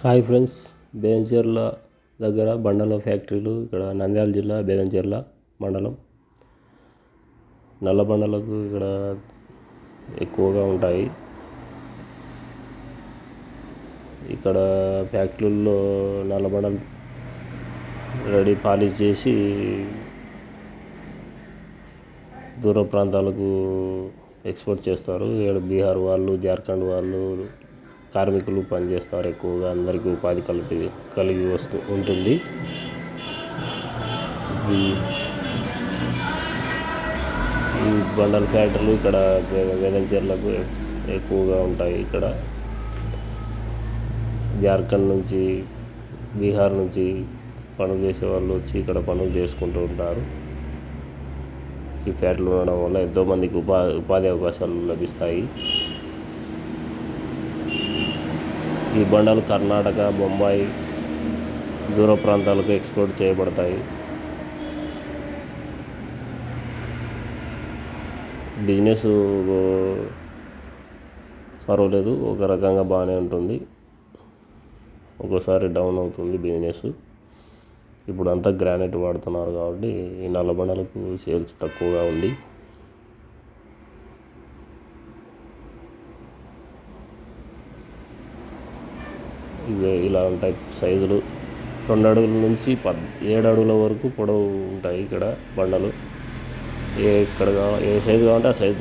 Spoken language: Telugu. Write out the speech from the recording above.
హాయ్ ఫ్రెండ్స్, బేదంచెర్ల దగ్గర బండల ఫ్యాక్టరీలు ఇక్కడ నంద్యాల జిల్లా బేదంచెర్ల మండలం. నల్ల బండలకు ఇక్కడ ఎక్కువగా ఉంటాయి. ఇక్కడ ఫ్యాక్టరీల్లో నల్ల బండలు రెడీ పాలిష్ చేసి దూర ప్రాంతాలకు ఎక్స్పోర్ట్ చేస్తారు. ఇక్కడ బీహార్ వాళ్ళు, జార్ఖండ్ వాళ్ళు కార్మికులు పనిచేస్తారు. ఎక్కువగా అందరికీ ఉపాధి కలిగి ఉంటుంది. ఈ బండల ఫ్యాక్టరీలు ఇక్కడ బేదంచెర్లకు ఎక్కువగా ఉంటాయి. ఇక్కడ జార్ఖండ్ నుంచి, బీహార్ నుంచి పనులు చేసే వాళ్ళు వచ్చి ఇక్కడ పనులు చేసుకుంటూ ఉంటారు. ఈ ఫ్యాక్టరీలు ఉండడం వల్ల ఎంతోమందికి ఉపాధి అవకాశాలు లభిస్తాయి. ఈ బండలు కర్ణాటక, బొంబాయి దూర ప్రాంతాలకు ఎక్స్పోర్ట్ చేయబడతాయి. బిజినెస్ పర్వాలేదు, ఒక రకంగా బాగానే ఉంటుంది. ఒక్కోసారి డౌన్ అవుతుంది బిజినెస్. ఇప్పుడు అంతా గ్రానైట్ వాడుతున్నారు కాబట్టి ఈ నల్ల బండలకు సేల్స్ తక్కువగా ఉంది. ఇవి ఇలా ఉంటాయి సైజులు. 2 అడుగుల నుంచి 7 అడుగుల వరకు పొడవు ఉంటాయి ఇక్కడ బండలు. ఏ సైజు కావాలంటే ఆ సైజు